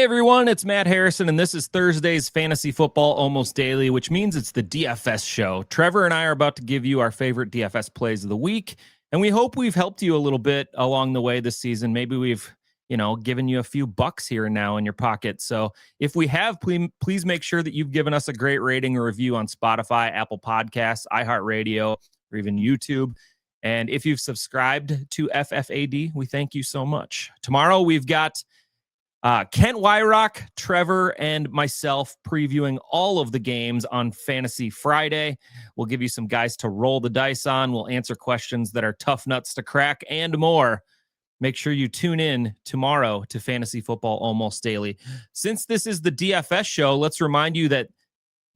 Hey everyone, it's Matt Harrison, and this is Thursday's Fantasy Football Almost Daily, which means it's the DFS show. Trevor and I are about to give you our favorite DFS plays of the week, and we hope we've helped you a little bit along the way this season. Maybe we've, given you a few bucks here and now in your pocket. So if we have, please make sure that you've given us a great rating or review on Spotify, Apple Podcasts, iHeartRadio, or even YouTube. And if you've subscribed to FFAD, we thank you so much. Tomorrow we've got Kent Wyrock, Trevor, and myself previewing all of the games on Fantasy Friday. We'll give you some guys to roll the dice on. We'll answer questions that are tough nuts to crack and more. Make sure you tune in tomorrow to Fantasy Football Almost Daily. Since this is the DFS show, let's remind you that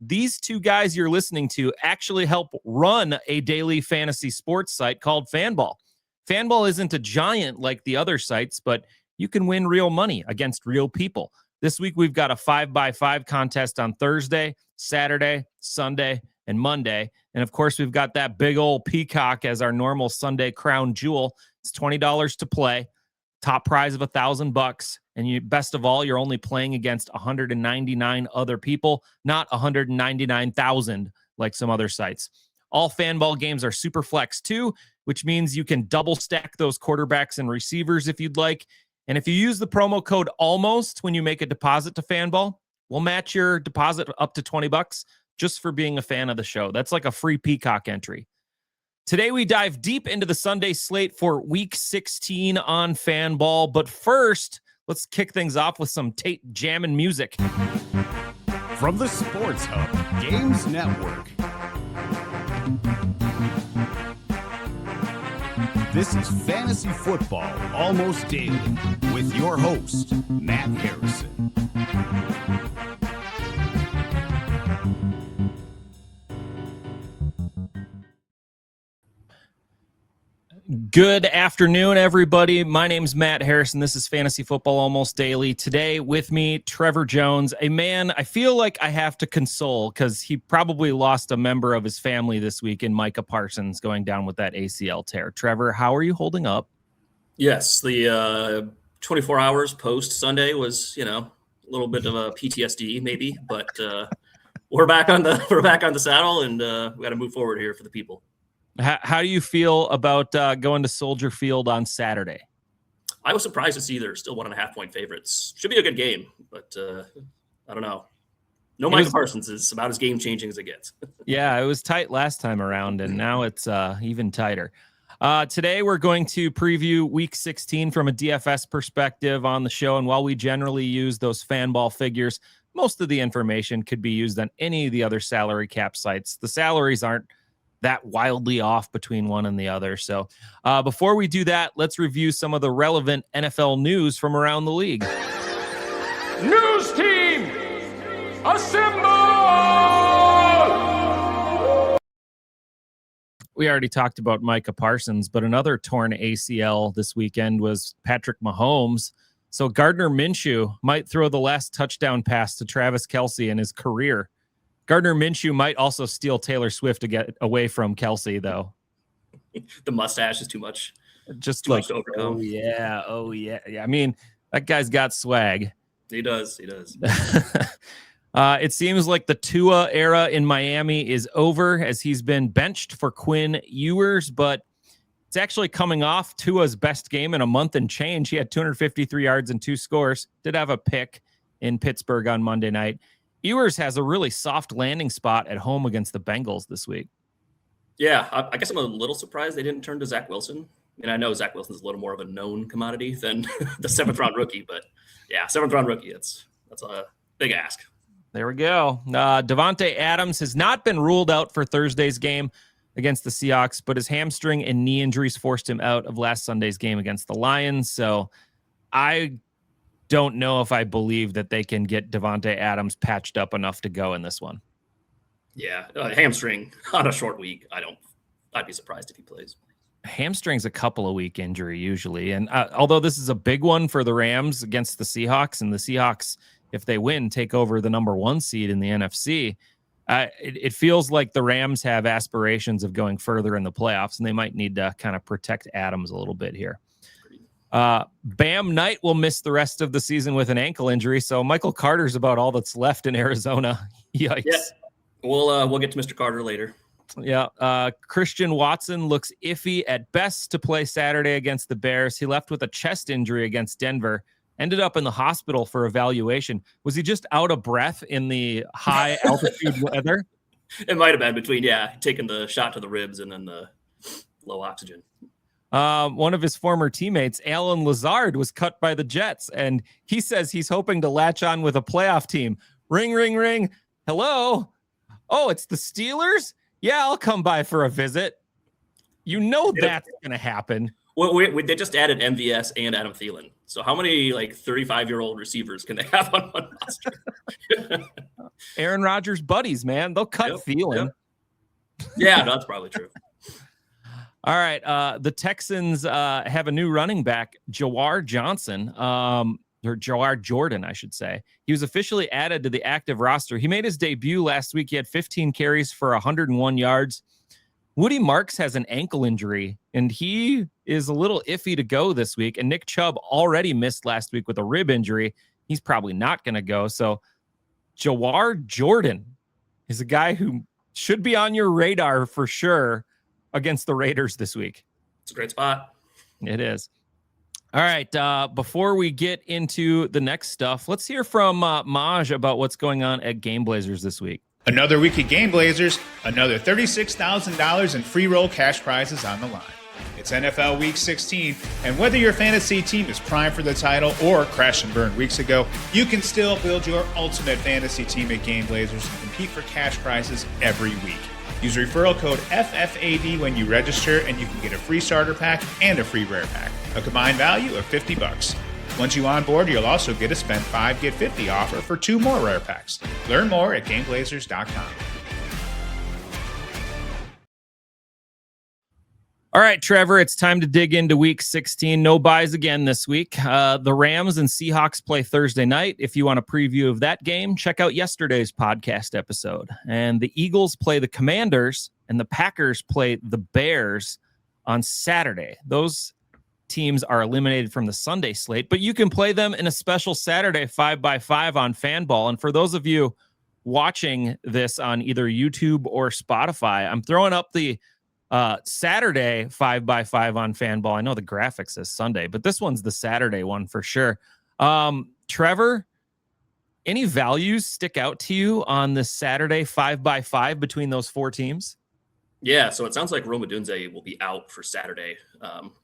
these two guys you're listening to actually help run a daily fantasy sports site called Fanball. Fanball isn't a giant like the other sites, but you can win real money against real people. This week, we've got a 5x5 contest on Thursday, Saturday, Sunday, and Monday. And of course, we've got that big old peacock as our normal Sunday crown jewel. It's $20 to play, top prize of $1,000. And you, best of all, you're only playing against 199 other people, not 199,000 like some other sites. All Fanball games are super flex too, which means you can double stack those quarterbacks and receivers if you'd like. And if you use the promo code ALMOST when you make a deposit to Fanball, we'll match your deposit up to $20 just for being a fan of the show. That's like a free Peacock entry. Today, we dive deep into the Sunday slate for Week 16 on Fanball. But first, let's kick things off with some Tate jammin' music. From the Sports Hub Games Network, this is Fantasy Football Almost Daily with your host, Matt Harrison. Good afternoon, everybody. My name's Matt Harrison. This is Fantasy Football Almost Daily. Today with me, Trevor Jones, a man I feel like I have to console because he probably lost a member of his family this week in Micah Parsons going down with that ACL tear. Trevor, how are you holding up? Yes, the 24 hours post Sunday was, a little bit of a PTSD maybe, but we're back on the saddle, and we got to move forward here for the people. How do you feel about going to Soldier Field on Saturday? I was surprised to see they're still 1.5 point favorites. Should be a good game, but I don't know. No, Micah Parsons is about as game changing as it gets. Yeah, it was tight last time around, and now it's even tighter. Today, we're going to preview Week 16 from a DFS perspective on the show. And while we generally use those Fanball figures, most of the information could be used on any of the other salary cap sites. The salaries aren't that wildly off between one and the other. So before we do that, let's review some of the relevant NFL news from around the league. News team, assemble! We already talked about Micah Parsons, but another torn ACL this weekend was Patrick Mahomes. So Gardner Minshew might throw the last touchdown pass to Travis Kelce in his career. Gardner Minshew might also steal Taylor Swift to get away from Kelce, though. The mustache is too much. Just too like, much to overcome. Oh, yeah. I mean, that guy's got swag. He does. It seems like the Tua era in Miami is over as he's been benched for Quinn Ewers, but it's actually coming off Tua's best game in a month and change. He had 253 yards and 2 scores. Did have a pick in Pittsburgh on Monday night. Ewers has a really soft landing spot at home against the Bengals this week. Yeah, I guess I'm a little surprised they didn't turn to Zach Wilson. And I know Zach Wilson's a little more of a known commodity than the 7th round rookie, but yeah, 7th round rookie, that's a big ask. There we go. Devontae Adams has not been ruled out for Thursday's game against the Seahawks, but his hamstring and knee injuries forced him out of last Sunday's game against the Lions. So I don't know if I believe that they can get Devontae Adams patched up enough to go in this one. Yeah, hamstring on a short week. I'd be surprised if he plays. Hamstring's a couple of week injury usually. And although this is a big one for the Rams against the Seahawks, and the Seahawks, if they win, take over the number 1 seed in the NFC, it feels like the Rams have aspirations of going further in the playoffs, and they might need to kind of protect Adams a little bit here. Bam Knight will miss the rest of the season with an ankle injury. So Michael Carter's about all that's left in Arizona. Yikes. Yeah. We'll get to Mr. Carter later. Yeah. Christian Watson looks iffy at best to play Saturday against the Bears. He left with a chest injury against Denver, ended up in the hospital for evaluation. Was he just out of breath in the high altitude weather? It might have been between, taking the shot to the ribs and then the low oxygen. One of his former teammates, Alan Lazard, was cut by the Jets, and he says he's hoping to latch on with a playoff team. Ring, ring, ring. Hello? Oh, it's the Steelers? Yeah, I'll come by for a visit. You know that's going to happen. Well, they just added MVS and Adam Thielen. So how many 35-year-old receivers can they have on one roster? Aaron Rodgers' buddies, man. They'll cut Thielen. Yep. Yeah, that's probably true. All right. The Texans have a new running back, Jawar Johnson, or Jawar Jordan, I should say. He was officially added to the active roster. He made his debut last week. He had 15 carries for 101 yards. Woody Marks has an ankle injury, and he is a little iffy to go this week. And Nick Chubb already missed last week with a rib injury. He's probably not going to go. So Jawar Jordan is a guy who should be on your radar for sure against the Raiders this week. It's a great spot. It is. All right. Before we get into the next stuff, let's hear from Maj about what's going on at Game Blazers this week. Another week at Game Blazers, another $36,000 in free roll cash prizes on the line. It's NFL Week 16, and whether your fantasy team is primed for the title or crashed and burned weeks ago, you can still build your ultimate fantasy team at Game Blazers and compete for cash prizes every week. Use referral code FFAD when you register, and you can get a free starter pack and a free rare pack, a combined value of $50. Once you onboard, you'll also get a spend 5, get 50 offer for 2 more rare packs. Learn more at GameBlazers.com. All right, Trevor, it's time to dig into Week 16. No buys again this week. The Rams and Seahawks play Thursday night. If you want a preview of that game, check out yesterday's podcast episode. And the Eagles play the Commanders, and the Packers play the Bears on Saturday. Those teams are eliminated from the Sunday slate, but you can play them in a special Saturday 5x5 on Fanball. And for those of you watching this on either YouTube or Spotify, I'm throwing up the Saturday 5x5 on Fanball. I know the graphic says Sunday, but this one's the Saturday one for sure. Trevor, any values stick out to you on the Saturday 5x5 between those 4 teams? Yeah, so it sounds like Rome Odunze will be out for Saturday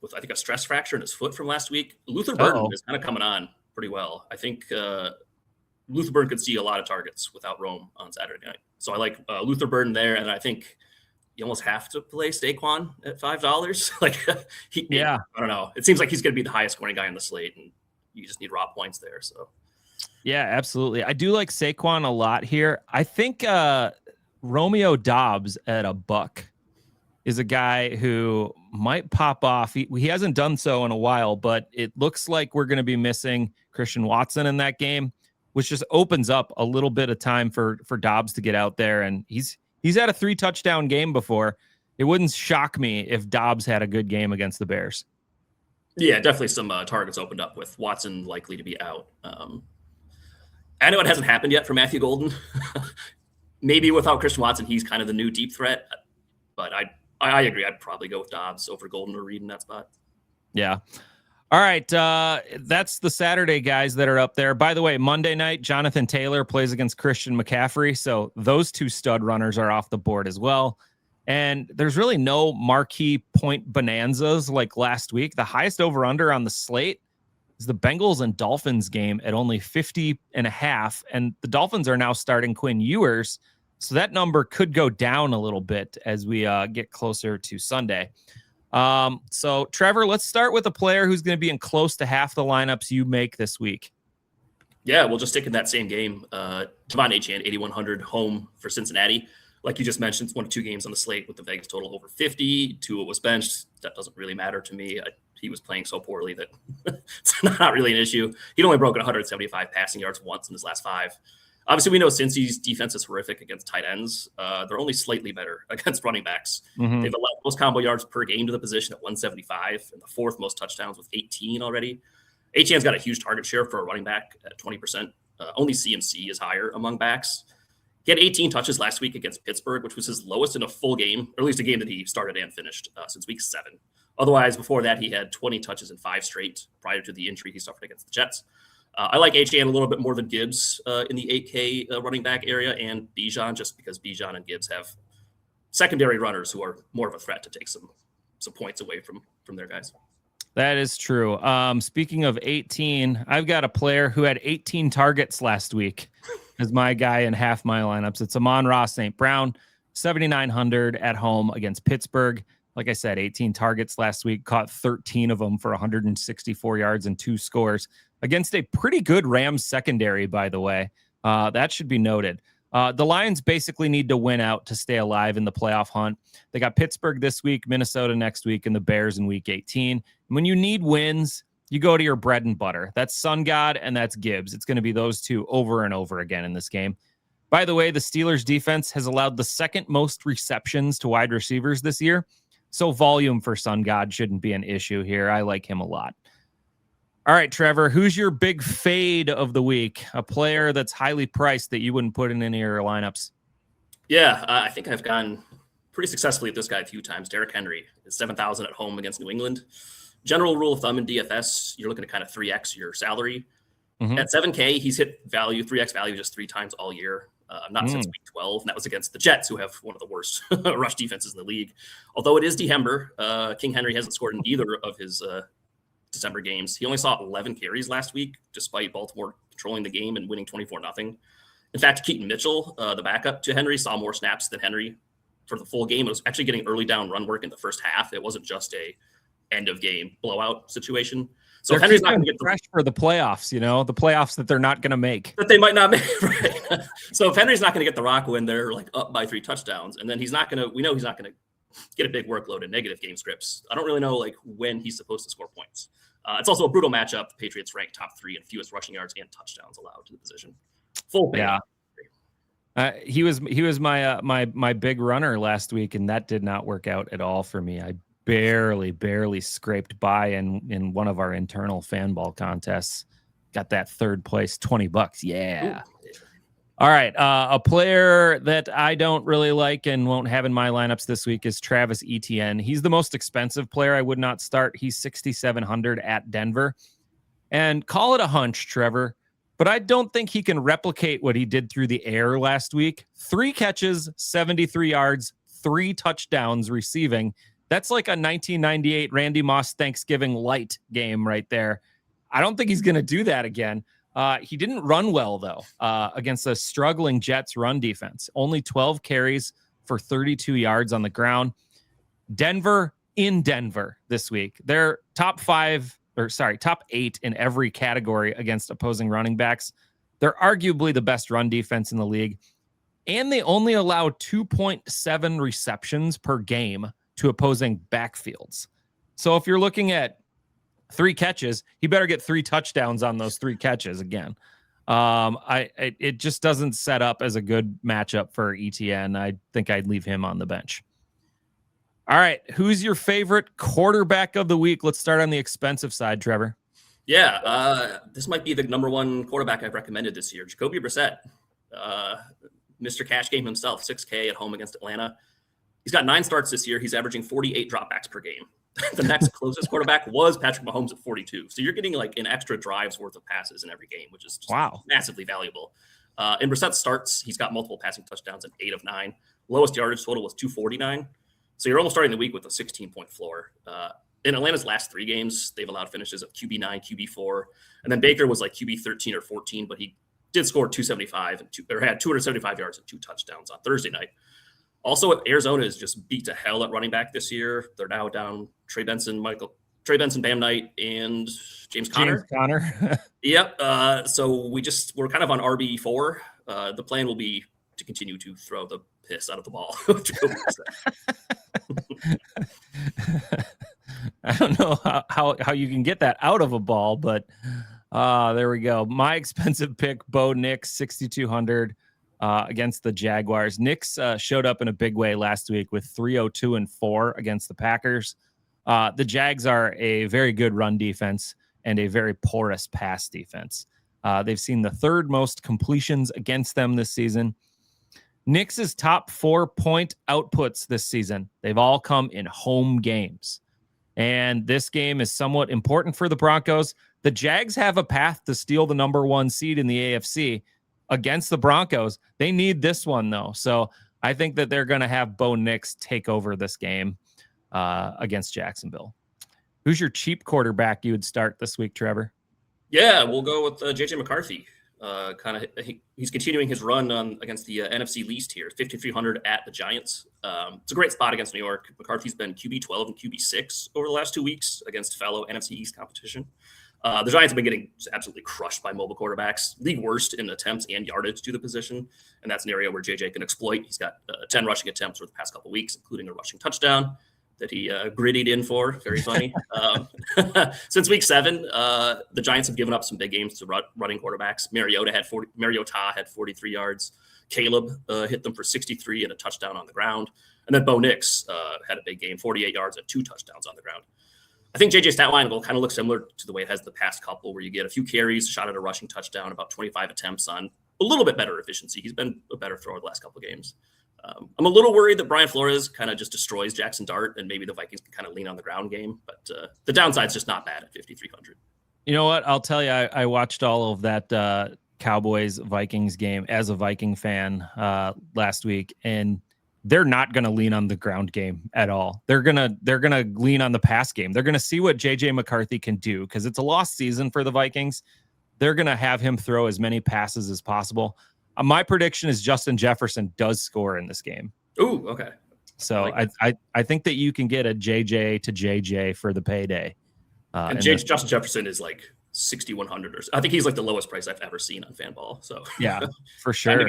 with, I think, a stress fracture in his foot from last week. Luther Burden is kind of coming on pretty well. I think Luther Burden could see a lot of targets without Rome on Saturday night. So I like Luther Burden there, and I think you almost have to play Saquon at $5. I don't know. It seems like he's going to be the highest scoring guy on the slate, and you just need raw points there. So yeah, absolutely. I do like Saquon a lot here. I think Romeo Dobbs at $1 is a guy who might pop off. He hasn't done so in a while, but it looks like we're going to be missing Christian Watson in that game, which just opens up a little bit of time for Dobbs to get out there. And he's had a 3-touchdown game before. It wouldn't shock me if Dobbs had a good game against the Bears. Yeah, definitely some targets opened up with Watson likely to be out. I know it hasn't happened yet for Matthew Golden. Maybe without Christian Watson, he's kind of the new deep threat. But I agree. I'd probably go with Dobbs over Golden or Reed in that spot. Yeah. All right. That's the Saturday guys that are up there. By the way, Monday night, Jonathan Taylor plays against Christian McCaffrey. So those 2 stud runners are off the board as well. And there's really no marquee point bonanzas like last week. The highest over-under on the slate is the Bengals and Dolphins game at only 50.5. And the Dolphins are now starting Quinn Ewers. So that number could go down a little bit as we get closer to Sunday. So Trevor, let's start with a player who's going to be in close to half the lineups you make this week. Yeah, we'll just stick in that same game. Devon Achane, 8,100 home for Cincinnati. Like you just mentioned, it's 1 of 2 games on the slate with the Vegas total over 50. 2 was benched. That doesn't really matter to me. He was playing so poorly that it's not really an issue. He'd only broken 175 passing yards once in his last 5. Obviously, we know Cincy's defense is horrific against tight ends. They're only slightly better against running backs. Mhm. They've allowed most combo yards per game to the position at 175 and the fourth most touchdowns with 18 already. Etienne's got a huge target share for a running back at 20%. Only CMC is higher among backs. He had 18 touches last week against Pittsburgh, which was his lowest in a full game, or at least a game that he started and finished since week 7. Otherwise, before that, he had 20 touches in 5 straight prior to the injury he suffered against the Jets. I like Etienne a little bit more than Gibbs in the 8K running back area and Bijan, just because Bijan and Gibbs have secondary runners who are more of a threat to take some points away from their guys. That is true. Speaking of 18, I've got a player who had 18 targets last week as my guy in half my lineups. It's Amon-Ra St. Brown, 7,900 at home against Pittsburgh. Like I said, 18 targets last week, caught 13 of them for 164 yards and 2 scores against a pretty good Rams secondary, by the way. That should be noted. The Lions basically need to win out to stay alive in the playoff hunt. They got Pittsburgh this week, Minnesota next week, and the Bears in week 18. And when you need wins, you go to your bread and butter. That's Sun God and that's Gibbs. It's going to be those two over and over again in this game. By the way, the Steelers defense has allowed the second most receptions to wide receivers this year. So volume for Sun God shouldn't be an issue here. I like him a lot. All right, Trevor, who's your big fade of the week? A player that's highly priced that you wouldn't put in any of your lineups? Yeah, I think I've gone pretty successfully at this guy a few times. Derrick Henry is 7,000 at home against New England. General rule of thumb in DFS, you're looking to kind of 3x your salary. Mm-hmm. At 7K, he's hit value, 3x value just 3 times all year. Not since week 12, and that was against the Jets, who have one of the worst rush defenses in the league. Although it is December, King Henry hasn't scored in either of his December games. He only saw 11 carries last week, despite Baltimore controlling the game and winning 24-0. In fact, Keaton Mitchell, the backup to Henry, saw more snaps than Henry for the full game. It was actually getting early down run work in the first half. It wasn't just a end of game blowout situation. So Henry's not going to get fresh for the playoffs, the playoffs that they're not going to make. That they might not make, right? So if Henry's not going to get the rock when they're like up by 3 touchdowns, and then we know he's not going to get a big workload in negative game scripts. I don't really know when he's supposed to score points. It's also a brutal matchup. The Patriots ranked top 3 in fewest rushing yards and touchdowns allowed to the position. Full pay. Yeah. He was my big runner last week, and that did not work out at all for me. I barely scraped by in one of our internal fan ball contests. Got that 3rd place, $20. Yeah. Ooh. All right. A player that I don't really like and won't have in my lineups this week is Travis Etienne. He's the most expensive player I would not start. He's 6,700 at Denver. And call it a hunch, Trevor, but I don't think he can replicate what he did through the air last week. 3 catches, 73 yards, 3 touchdowns receiving. That's like a 1998 Randy Moss Thanksgiving light game right there. I don't think he's going to do that again. He didn't run well, though, against a struggling Jets run defense. Only 12 carries for 32 yards on the ground. Denver in Denver this week. They're top 8 in every category against opposing running backs. They're arguably the best run defense in the league. And they only allow 2.7 receptions per game to opposing backfields. So if you're looking at 3 catches, he better get 3 touchdowns on those 3 catches again. It just doesn't set up as a good matchup for ETN. I think I'd leave him on the bench. All right. Who's your favorite quarterback of the week? Let's start on the expensive side, Trevor. Yeah. This might be the number 1 quarterback I've recommended this year. Jacoby Brissett, Mr. Cash Game himself, 6K at home against Atlanta. He's got 9 starts this year. He's averaging 48 dropbacks per game. The next closest quarterback was Patrick Mahomes at 42. So you're getting an extra drive's worth of passes in every game, which is just massively valuable. In Brissett's starts, he's got multiple passing touchdowns in 8 of 9. Lowest yardage total was 249. So you're almost starting the week with a 16-point floor. In Atlanta's last 3 games, they've allowed finishes of QB9, QB4. And then Baker was QB 13 or 14, but he did score 275 had 275 yards and 2 touchdowns on Thursday night. Also, Arizona is just beat to hell at running back this year. They're now down Trey Benson, Bam Knight, and James Conner. Yep. So we're kind of on RB4. The plan will be to continue to throw the piss out of the ball. I don't know how you can get that out of a ball, but There we go. My expensive pick, Bo Nix, 6,200 against the Jaguars. Nix showed up in a big way last week with 302-4 against the Packers. The Jags are a very good run defense and a very porous pass defense. They've seen the third most completions against them this season. Nix's top 4-point outputs this season, they've all come in home games. And this game is somewhat important for the Broncos. The Jags have a path to steal the number 1 seed in the AFC against the Broncos. They need this one, though. So I think that they're going to have Bo Nix take over this game against Jacksonville. Who's your cheap quarterback you would start this week, Trevor? Yeah, we'll go with JJ McCarthy. He's continuing his run against the NFC least here, 5,300 at the Giants. It's a great spot against New York. McCarthy's been QB 12 and QB 6 over the last 2 weeks against fellow NFC East competition. The Giants have been getting absolutely crushed by mobile quarterbacks, league worst in attempts and yardage to the position, and that's an area where JJ can exploit. He's got 10 rushing attempts over the past couple of weeks, including a rushing touchdown that he grittied in for. Very funny. Since week 7, the Giants have given up some big games to running quarterbacks. Mariota had 43 yards. Caleb hit them for 63 and a touchdown on the ground. And then Bo Nix had a big game, 48 yards and 2 touchdowns on the ground. I think JJ's stat line will kind of look similar to the way it has the past couple, where you get a few carries, shot at a rushing touchdown, about 25 attempts on a little bit better efficiency. He's been a better thrower the last couple of games. I'm a little worried that Brian Flores kind of just destroys Jackson Dart, and maybe the Vikings can kind of lean on the ground game. But the downside's just not bad at 5,300. You know what? I'll tell you, I watched all of that Cowboys-Vikings game as a Viking fan last week, and they're not going to lean on the ground game at all. They're gonna lean on the pass game. They're going to see what JJ McCarthy can do because it's a lost season for the Vikings. They're going to have him throw as many passes as possible. My prediction is Justin Jefferson does score in this game. Ooh, okay. So I think that you can get a JJ to JJ for the payday. And Justin Jefferson is like 6,100 or so. I think he's like the lowest price I've ever seen on FanBall. So yeah, for sure.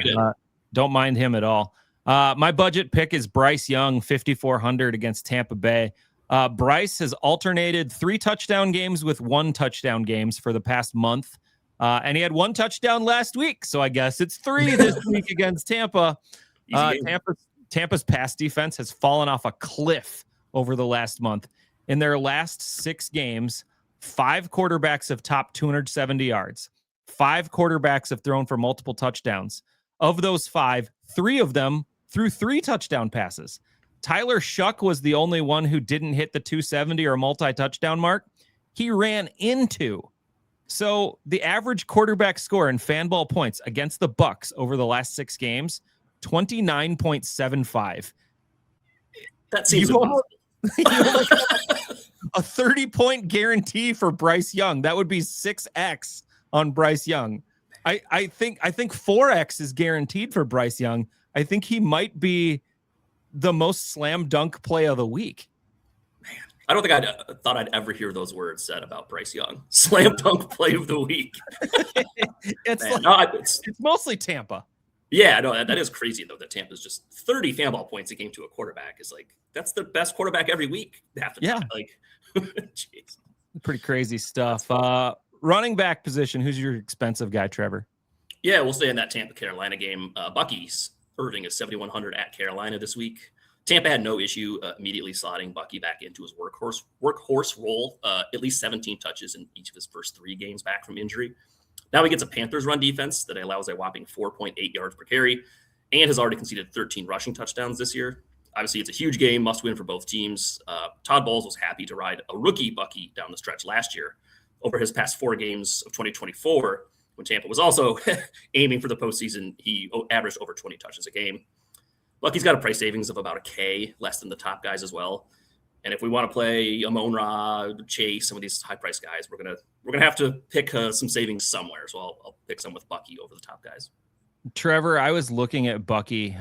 Don't mind him at all. My budget pick is Bryce Young, 5,400 against Tampa Bay. Bryce has alternated 3 touchdown games with 1 touchdown games for the past month. And he had 1 touchdown last week. So I guess it's 3 this week against Tampa. Tampa's pass defense has fallen off a cliff over the last month. In their last 6 games, 5 quarterbacks have topped 270 yards. 5 quarterbacks have thrown for multiple touchdowns. Of those 5, 3 of them threw 3 touchdown passes. Tyler Shuck was the only one who didn't hit the 270 or multi-touchdown mark. He ran into. So the average quarterback score in FanBall points against the Bucs over the last 6 games, 29.75. That seems impossible. A 30-point guarantee for Bryce Young. That would be 6x on Bryce Young. I think 4x is guaranteed for Bryce Young. I think he might be the most slam dunk play of the week. Man, I don't think I thought I'd ever hear those words said about Bryce Young. Slam dunk play of the week. It's mostly Tampa. Yeah, no, that is crazy though. That Tampa's just 30 FanBall points a game to a quarterback is like that's the best quarterback every week. Half the time. Like, jeez, pretty crazy stuff. Running back position. Who's your expensive guy, Trevor? Yeah, we'll stay in that Tampa Carolina game. Bucky's Irving is 7,100 at Carolina this week. Tampa had no issue immediately slotting Bucky back into his workhorse role. At least 17 touches in each of his first 3 games back from injury. Now he gets a Panthers run defense that allows a whopping 4.8 yards per carry and has already conceded 13 rushing touchdowns this year. Obviously, it's a huge game, must win for both teams. Todd Bowles was happy to ride a rookie Bucky down the stretch last year. Over his past 4 games of 2024, when Tampa was also aiming for the postseason, he averaged over 20 touches a game. Bucky's got a price savings of about $1,000, less than the top guys as well. And if we want to play Amon-Ra, Chase, some of these high-priced guys, we're gonna have to pick some savings somewhere. So I'll pick some with Bucky over the top guys. Trevor, I was looking at Bucky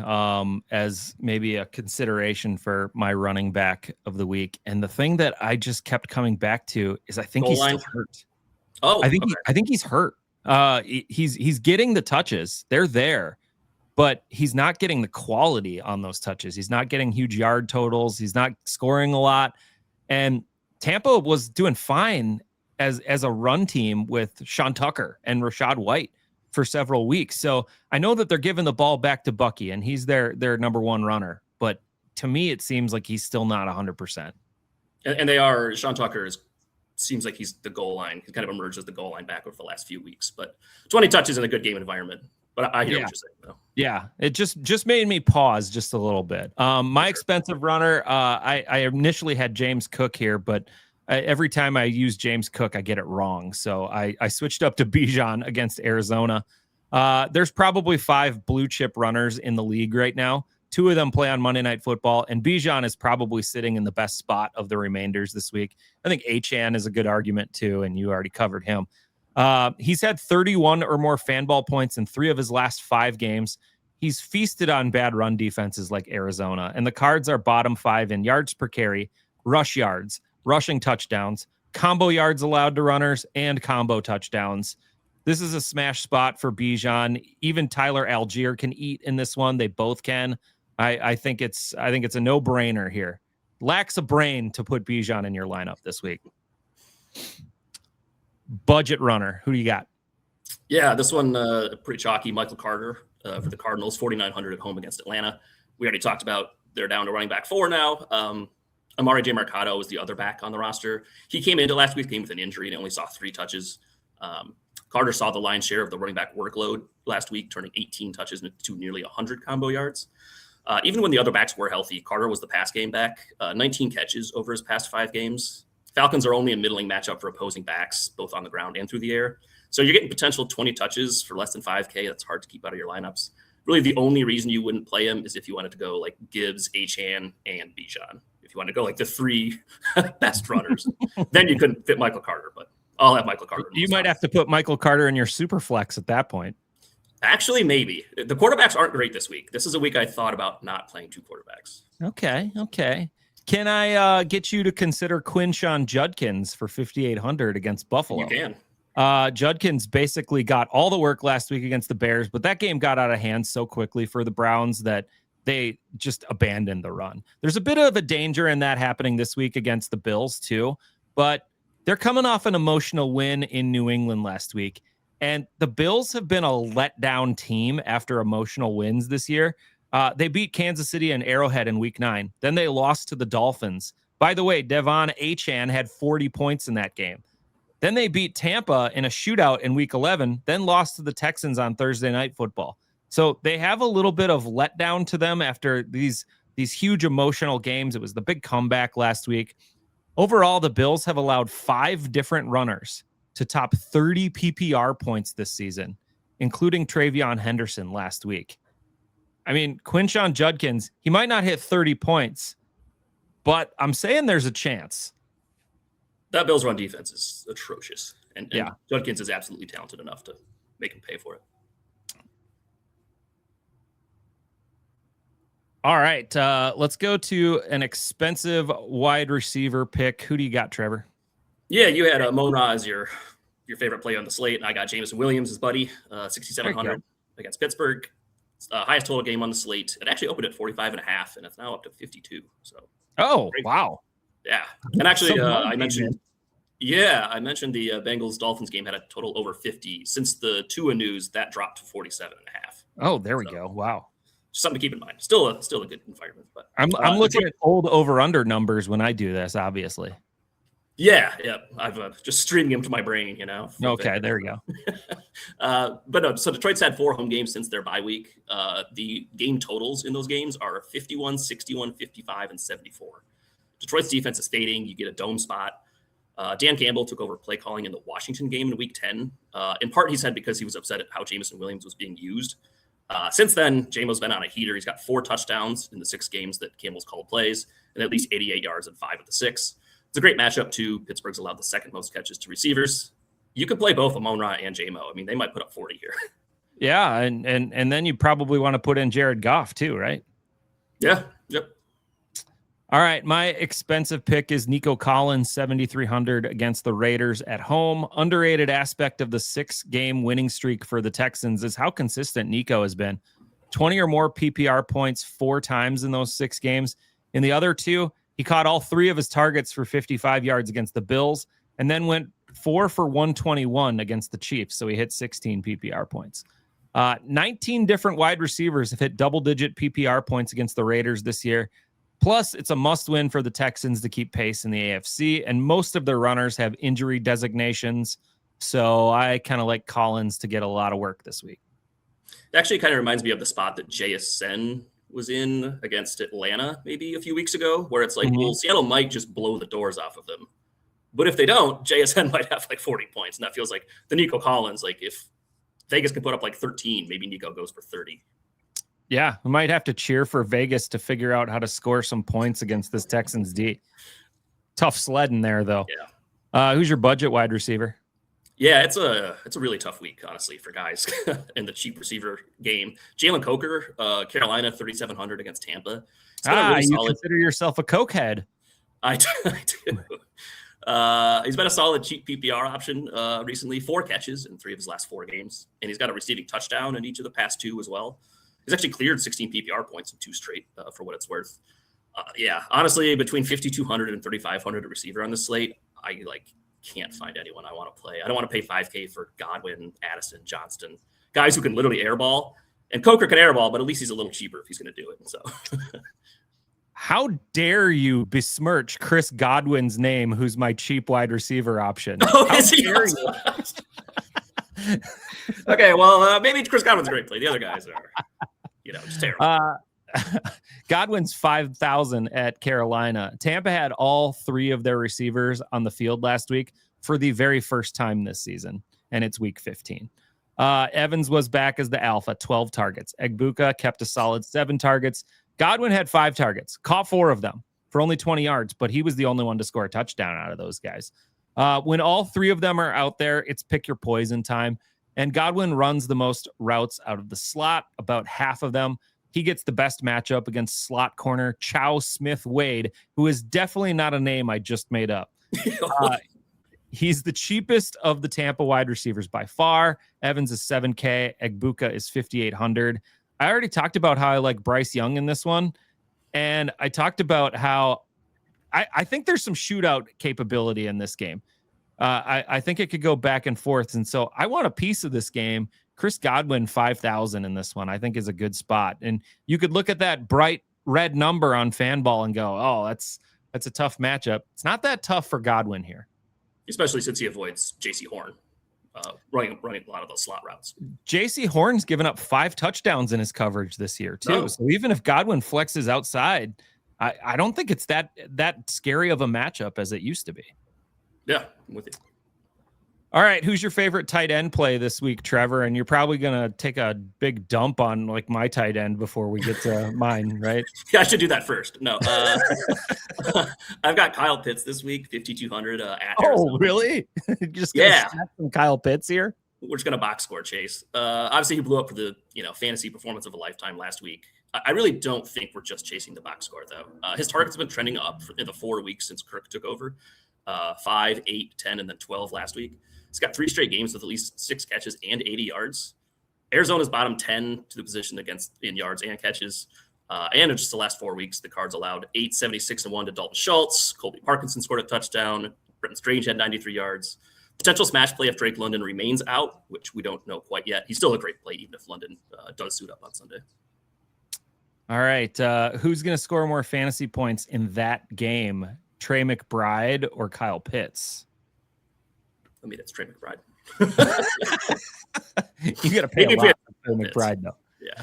as maybe a consideration for my running back of the week, and the thing that I just kept coming back to is I think he's still hurt. Oh, I think he's hurt. He's getting the touches; they're there, but he's not getting the quality on those touches. He's not getting huge yard totals. He's not scoring a lot, and Tampa was doing fine as a run team with Sean Tucker and Rashad White for several weeks. So I know that they're giving the ball back to Bucky, and he's their number one runner. But to me, it seems like he's still not 100%. And they are. Sean Tucker seems like he's the goal line. He kind of emerged as the goal line back over the last few weeks. But 20 touches in a good game environment. But I hear what you're saying, though. Yeah, it just made me pause just a little bit. My expensive runner, I initially had James Cook here, but every time I use James Cook, I get it wrong. So I switched up to Bijan against Arizona. There's probably 5 blue chip runners in the league right now. 2 of them play on Monday Night Football, and Bijan is probably sitting in the best spot of the remainders this week. I think Achane is a good argument too, and you already covered him. He's had 31 or more fan ball points in 3 of his last 5 games. He's feasted on bad run defenses like Arizona, and the Cards are bottom 5 in yards per carry, rush yards, rushing touchdowns, combo yards allowed to runners, and combo touchdowns. This is a smash spot for Bijan. Even Tyler Algier can eat in this one. They both can. I think it's a no-brainer here. Lacks a brain to put Bijan in your lineup this week. Budget runner, who do you got? Yeah, this one pretty chalky. Michael Carter for the Cardinals, 4,900 at home against Atlanta. We already talked about they're down to running back 4 now. Amari J. Mercado is the other back on the roster. He came into last week's game with an injury and only saw 3 touches. Carter saw the lion's share of the running back workload last week, turning 18 touches into nearly 100 combo yards. Even when the other backs were healthy, Carter was the pass game back, 19 catches over his past 5 games. Falcons are only a middling matchup for opposing backs, both on the ground and through the air. So you're getting potential 20 touches for less than 5K. That's hard to keep out of your lineups. Really, the only reason you wouldn't play him is if you wanted to go like Gibbs, Achane, and Bijan. If you want to go like the 3 best runners, then you couldn't fit Michael Carter, but I'll have Michael Carter. You might have to put Michael Carter in your super flex at that point. Actually, maybe. The quarterbacks aren't great this week. This is a week I thought about not playing 2 quarterbacks. Okay. Can I get you to consider Quinshon Judkins for 5,800 against Buffalo? You can. Judkins basically got all the work last week against the Bears, but that game got out of hand so quickly for the Browns that they just abandoned the run. There's a bit of a danger in that happening this week against the Bills too, but they're coming off an emotional win in New England last week. And the Bills have been a letdown team after emotional wins this year. They beat Kansas City and Arrowhead in week 9. Then they lost to the Dolphins. By the way, Devon Achane had 40 points in that game. Then they beat Tampa in a shootout in week 11, then lost to the Texans on Thursday Night Football. So they have a little bit of letdown to them after these huge emotional games. It was the big comeback last week. Overall, the Bills have allowed 5 different runners to top 30 PPR points this season, including Travion Henderson last week. I mean, Quinshon Judkins, he might not hit 30 points, but I'm saying there's a chance. That Bills run defense is atrocious. And yeah, Judkins is absolutely talented enough to make him pay for it. All right, let's go to an expensive wide receiver pick. Who do you got, Trevor? Yeah, you had Mona as your favorite player on the slate, and I got Jameson Williams, his buddy, 6,700 against Pittsburgh. Highest total game on the slate. It actually opened at 45.5, and it's now up to 52. So, great. Wow, yeah. And actually, I mentioned the Bengals Dolphins game had a total over 50. Since the Tua news, that dropped to 47.5. Oh, there we go. Wow. Something to keep in mind. Still a good environment, but I'm looking at old over under numbers when I do this, obviously. Yeah. I've just streaming them to my brain, Okay, there we go. But no, so Detroit's had 4 home games since their bye week. The game totals in those games are 51, 61, 55, and 74. Detroit's defense is fading. You get a dome spot. Dan Campbell took over play calling in the Washington game in week 10. In part, he said because he was upset at how Jameson Williams was being used. Since then, Jamo's been on a heater. He's got 4 touchdowns in the 6 games that Campbell's called plays and at least 88 yards in 5 of the 6. It's a great matchup, too. Pittsburgh's allowed the 2nd most catches to receivers. You could play both Amon-Ra and Jamo. I mean, they might put up 40 here. Yeah, and then you probably want to put in Jared Goff, too, right? Yeah, yep. All right, my expensive pick is Nico Collins, 7,300 against the Raiders at home. Underrated aspect of the 6-game winning streak for the Texans is how consistent Nico has been. 20 or more PPR points 4 times in those 6 games. In the other 2, he caught all 3 of his targets for 55 yards against the Bills and then went 4 for 121 against the Chiefs. So he hit 16 PPR points. 19 different wide receivers have hit double-digit PPR points against the Raiders this year. Plus, it's a must-win for the Texans to keep pace in the AFC, and most of their runners have injury designations. So I kind of like Collins to get a lot of work this week. It actually kind of reminds me of the spot that JSN was in against Atlanta maybe a few weeks ago, where it's like, well, Seattle might just blow the doors off of them. But if they don't, JSN might have like 40 points. And that feels like the Nico Collins, like if Vegas can put up like 13, maybe Nico goes for 30. Yeah, we might have to cheer for Vegas to figure out how to score some points against this Texans D. Tough sledding there, though. Yeah. Who's your budget wide receiver? Yeah, it's a really tough week, honestly, for guys in the cheap receiver game. Jalen Coker, Carolina, 3,700 against Tampa. Really you consider yourself a cokehead. I do. He's been a solid cheap PPR option recently. 4 catches in 3 of his last 4 games, and he's got a receiving touchdown in each of the past 2 as well. He's actually cleared 16 PPR points in 2 straight for what it's worth. Yeah, honestly, between 5,200 and 3,500 a receiver on this slate, I can't find anyone I want to play. I don't want to pay $5K for Godwin, Addison, Johnston, guys who can literally airball. And Coker can airball, but at least he's a little cheaper if he's going to do it. So, how dare you besmirch Chris Godwin's name, who's my cheap wide receiver option? Oh, how dare you? Okay, well, maybe Chris Godwin's a great play. The other guys are, just terrible. Godwin's 5,000 at Carolina. Tampa had all 3 of their receivers on the field last week for the very first time this season, and it's week 15. Evans was back as the alpha, 12 targets. Egbuka kept a solid 7 targets. Godwin had 5 targets, caught 4 of them for only 20 yards, but he was the only one to score a touchdown out of those guys. When all 3 of them are out there, it's pick your poison time. And Godwin runs the most routes out of the slot, about half of them. He gets the best matchup against slot corner Chow Smith-Wade, who is definitely not a name I just made up. He's the cheapest of the Tampa wide receivers by far. Evans is $7K. Egbuka is $5,800. I already talked about how I like Bryce Young in this one. And I talked about how I think there's some shootout capability in this game. I think it could go back and forth. And so I want a piece of this game. Chris Godwin, 5,000 in this one, I think is a good spot. And you could look at that bright red number on Fanball and go, oh, that's a tough matchup. It's not that tough for Godwin here. Especially since he avoids J.C. Horn running a lot of those slot routes. J.C. Horn's given up 5 touchdowns in his coverage this year, too. Oh. So even if Godwin flexes outside, I don't think it's that scary of a matchup as it used to be. Yeah, I'm with you. All right, who's your favorite tight end play this week, Trevor? And you're probably going to take a big dump on like my tight end before we get to mine, right? Yeah, I should do that first. No, I've got Kyle Pitts this week, 5,200 at Arizona. Oh, really? Just gonna snap some Kyle Pitts here? We're just going to box score Chase. Obviously, he blew up for the fantasy performance of a lifetime last week. I really don't think we're just chasing the box score, though. His targets have been trending up in the 4 weeks since Kirk took over. 5, 8, 10, and then 12 last week. He's got 3 straight games with at least 6 catches and 80 yards. Arizona's bottom 10 to the position in yards and catches. And in just the last 4 weeks, the Cards allowed 8, 76, and 1 to Dalton Schultz. Colby Parkinson scored a touchdown. Brenton Strange had 93 yards. Potential smash play if Drake London remains out, which we don't know quite yet. He's still a great play, even if London does suit up on Sunday. All right. Who's going to score more fantasy points in that game? Trey McBride or Kyle Pitts? I mean, it's Trey McBride. You got to pay a lot for Trey McBride, though. Yeah.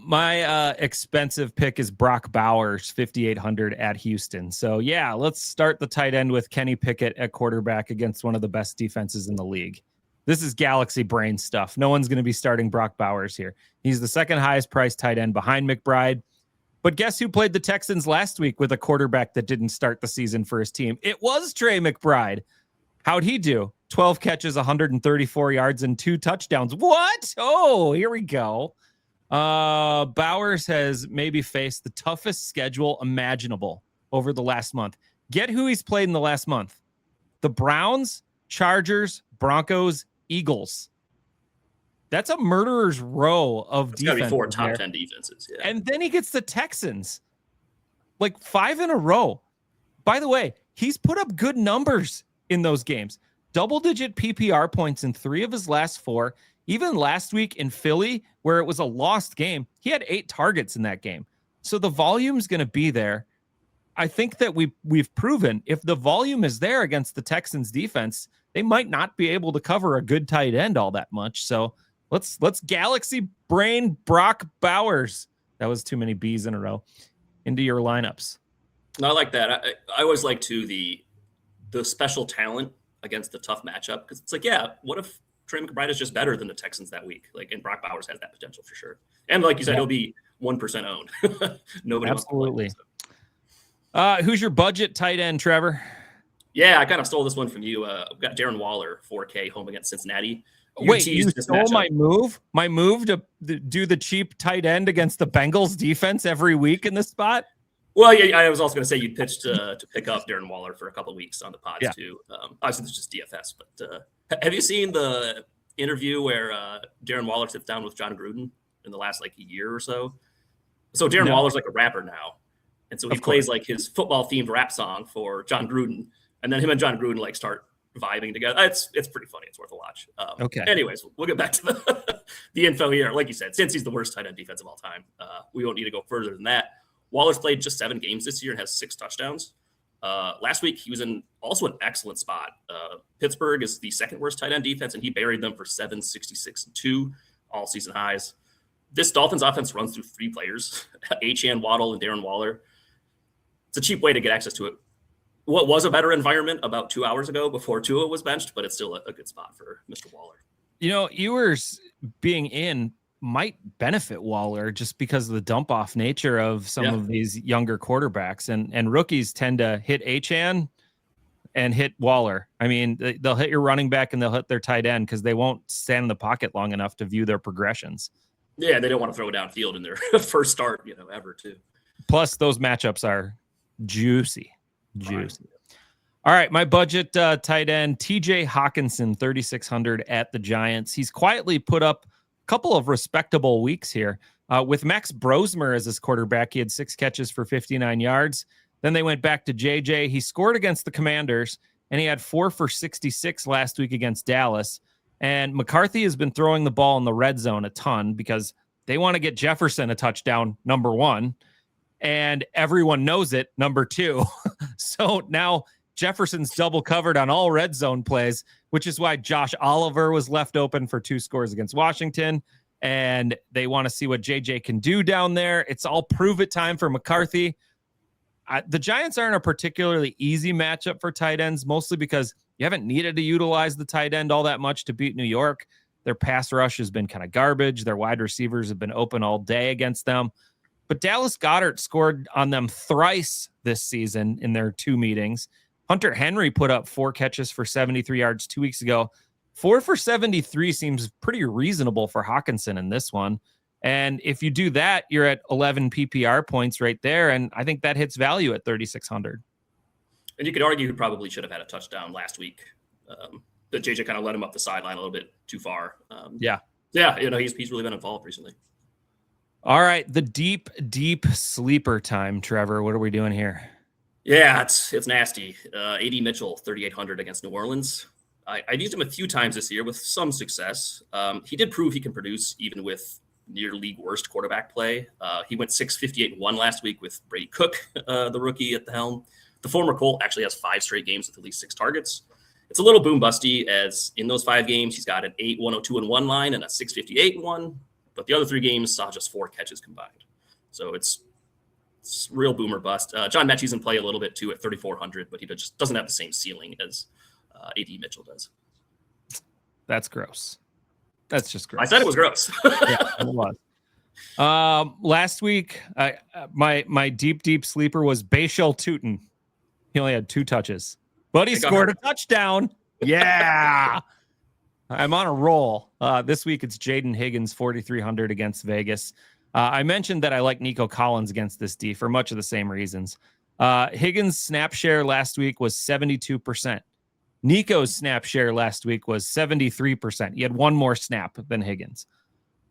My expensive pick is Brock Bowers, 5,800 at Houston. So, yeah, let's start the tight end with Kenny Pickett at quarterback against one of the best defenses in the league. This is galaxy brain stuff. No one's going to be starting Brock Bowers here. He's the second highest priced tight end behind McBride. But guess who played the Texans last week with a quarterback that didn't start the season for his team? It was Trey McBride. How'd he do? 12 catches, 134 yards, and 2 touchdowns. What? Oh, here we go. Bowers has maybe faced the toughest schedule imaginable over the last month. Get who he's played in the last month. The Browns, Chargers, Broncos, Eagles. That's a murderer's row of defense. It's got to be 4 top 10 defenses. Yeah. And then he gets the Texans. Like 5 in a row. By the way, he's put up good numbers in those games. double-digit PPR points in 3 of his last 4. Even last week in Philly, where it was a lost game, he had 8 targets in that game. So the volume's going to be there. I think that we've proven if the volume is there against the Texans defense, they might not be able to cover a good tight end all that much. So let's galaxy brain Brock Bowers. That was too many B's in a row into your lineups. No, I like that. I always like the special talent against the tough matchup, because it's like, yeah, what if Trey McBride is just better than the Texans that week? Like, and Brock Bowers has that potential for sure. And like you said, he'll be 1% owned. Nobody Absolutely. wants to play, so. Who's your budget tight end, Trevor? Yeah, I kind of stole this one from you. I've got Darren Waller, 4K, home against Cincinnati. Wait, you stole my move? My move to do the cheap tight end against the Bengals defense every week in this spot? Well, yeah, I was also going to say you pitched to pick up Darren Waller for a couple of weeks on the pods too. Obviously, this is just DFS, but have you seen the interview where Darren Waller sits down with John Gruden in the last year or so? So Darren Waller's like a rapper now, and so he plays like his football themed rap song for John Gruden, and then him and John Gruden start vibing together. It's pretty funny. It's worth a watch. Okay. Anyways, we'll get back to the info here. Like you said, since he's the worst tight end defense of all time, we won't need to go further than that. Waller's played just 7 games this year and has 6 touchdowns. Last week, he was in also an excellent spot. Pittsburgh is the second worst tight end defense, and he buried them for 766 and 2 all season highs. This Dolphins offense runs through 3 players, Achane, Waddle, and Darren Waller. It's a cheap way to get access to it. What was a better environment about 2 hours ago before Tua was benched, but it's still a good spot for Mr. Waller. You know, Ewers being in might benefit Waller just because of the dump off nature of some of these younger quarterbacks, and rookies tend to hit Achane and hit Waller. I mean, they'll hit your running back and they'll hit their tight end because they won't stand in the pocket long enough to view their progressions. Yeah, they don't want to throw it downfield in their first start, ever too. Plus, those matchups are juicy. All right, my budget tight end, TJ Hawkinson, 3,600 at the Giants. He's quietly put up couple of respectable weeks here. With Max Brosmer as his quarterback, he had 6 catches for 59 yards. Then they went back to JJ. He scored against the Commanders, and he had 4 for 66 last week against Dallas. And McCarthy has been throwing the ball in the red zone a ton because they want to get Jefferson a touchdown, number 1. And everyone knows it, number 2. So now Jefferson's double covered on all red zone plays, which is why Josh Oliver was left open for 2 scores against Washington. And they want to see what JJ can do down there. It's all prove it time for McCarthy. The Giants aren't a particularly easy matchup for tight ends, mostly because you haven't needed to utilize the tight end all that much to beat New York. Their pass rush has been kind of garbage. Their wide receivers have been open all day against them. But Dallas Goedert scored on them thrice this season in their 2 meetings. Hunter Henry put up 4 catches for 73 yards 2 weeks ago. 4 for 73 seems pretty reasonable for Hawkinson in this one. And if you do that, you're at 11 PPR points right there. And I think that hits value at 3,600. And you could argue he probably should have had a touchdown last week. But JJ kind of let him up the sideline a little bit too far. Yeah, he's really been involved recently. All right, the deep sleeper time, Trevor. What are we doing here? Yeah, it's nasty. AD Mitchell, 3,800 against New Orleans. I've used him a few times this year with some success. He did prove he can produce even with near league worst quarterback play. He went 658-1 last week with Brady Cook, the rookie at the helm. The former Colt actually has 5 straight games with at least 6 targets. It's a little boom busty, as in those 5 games, he's got an 8-102-1 line and a 658-1, but the other 3 games saw just 4 catches combined. So it's real boomer bust. John Mechie's in play a little bit too at 3,400, but he just doesn't have the same ceiling as AD Mitchell does. That's gross. That's just gross. I said it was gross. Yeah, it was. Last week, my deep sleeper was Bashal Tutin. He only had 2 touches, but he scored a touchdown. Yeah. I'm on a roll. This week it's Jaden Higgins, 4,300 against Vegas. I mentioned that I like Nico Collins against this D for much of the same reasons. Higgins' snap share last week was 72%. Nico's snap share last week was 73%. He had 1 more snap than Higgins.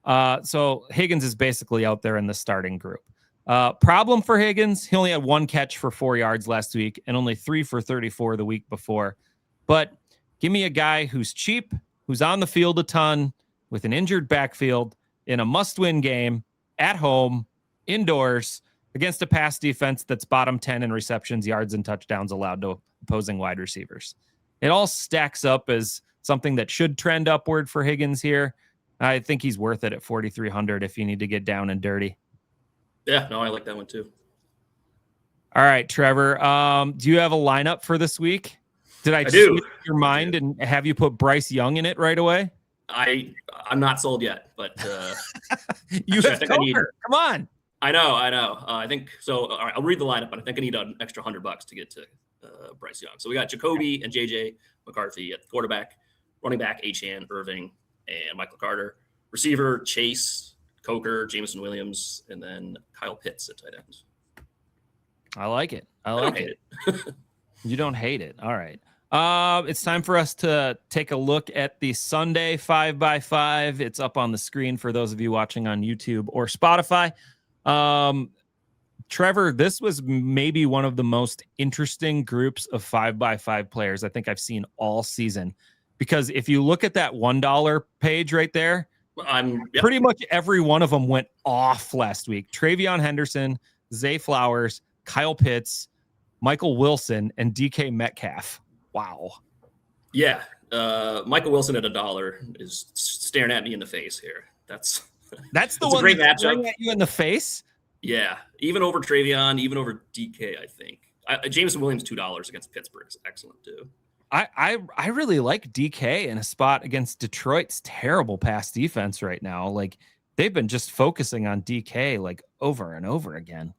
So Higgins is basically out there in the starting group. Problem for Higgins, he only had 1 catch for 4 yards last week and only 3 for 34 the week before. But Give me a guy who's cheap, who's on the field a ton, with an injured backfield, in a must-win game, at home, indoors, against a pass defense that's bottom 10 in receptions, yards, and touchdowns allowed to opposing wide receivers. It all stacks up as something that should trend upward for Higgins here. I think he's worth it at 4,300 if you need to get down and dirty. Yeah, no, I like that one too. All right, Trevor. Do you have a lineup for this week? Did I do. Your mind and have you put Bryce Young in it right away? I'm not sold yet, but You have Coker. Come on. I know. I think so. All right, I'll read the lineup, but I think I need an extra $100 to get to Bryce Young. So we got Jacoby and JJ McCarthy at quarterback, running back Achane, Irving, and Michael Carter. Receiver Chase, Coker, Jameson Williams, and then Kyle Pitts at tight end. I like it. I don't hate it. You don't hate it. All right. It's time for us to take a look at the Sunday 5x5. It's up on the screen for those of you watching on YouTube or Spotify. Trevor, this was maybe one of the most interesting groups of 5x5 players I think I've seen all season. Because if you look at that $1 page right there, pretty much every one of them went off last week. Travion Henderson, Zay Flowers, Kyle Pitts, Michael Wilson, and DK Metcalf. Wow. Yeah. Michael Wilson at $1 is staring at me in the face here. That's the one great that's matchup. staring at you in the face. Yeah. Even over Travion, even over DK, I think. Jameson Williams, $2 against Pittsburgh is excellent too. I really like DK in a spot against Detroit's terrible pass defense right now. Like they've been just focusing on DK like over and over again.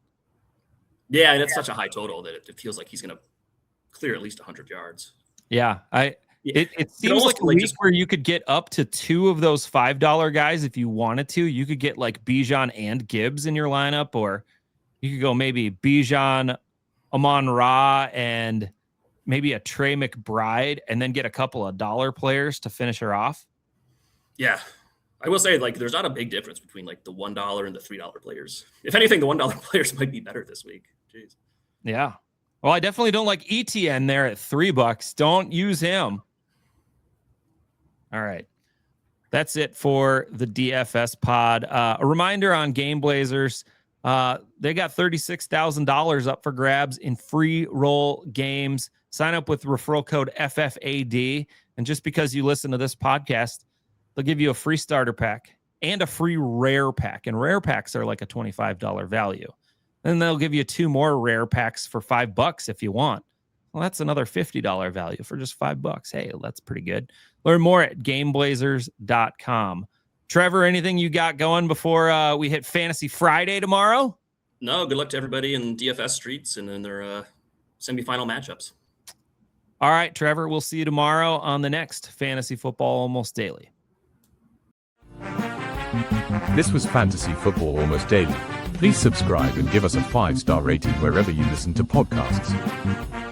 Yeah, and it's such a high total that it feels like he's going to clear at least 100 yards. Yeah, it seems like a week where you could get up to two of those $5 guys if you wanted to. You could get like Bijan and Gibbs in your lineup, or you could go maybe Bijan, Amon-Ra, and maybe a Trey McBride, and then get a couple of dollar players to finish her off. Yeah. I will say, like, there's not a big difference between like the $1 and the $3 players. If anything, the $1 players might be better this week. Jeez. Yeah. Well, I definitely don't like ETN there at $3. Don't use him. All right. That's it for the DFS pod. A reminder on Game Blazers. They got $36,000 up for grabs in free roll games. Sign up with referral code FFAD. And just because you listen to this podcast, they'll give you a free starter pack and a free rare pack. And rare packs are like a $25 value. And they'll give you 2 more rare packs for $5 if you want. Well, that's another $50 value for just $5. Hey, that's pretty good. Learn more at GameBlazers.com. Trevor, anything you got going before we hit Fantasy Friday tomorrow? No, good luck to everybody in DFS streets and in their semifinal matchups. All right, Trevor, we'll see you tomorrow on the next Fantasy Football Almost Daily. This was Fantasy Football Almost Daily. Please subscribe and give us a 5-star rating wherever you listen to podcasts.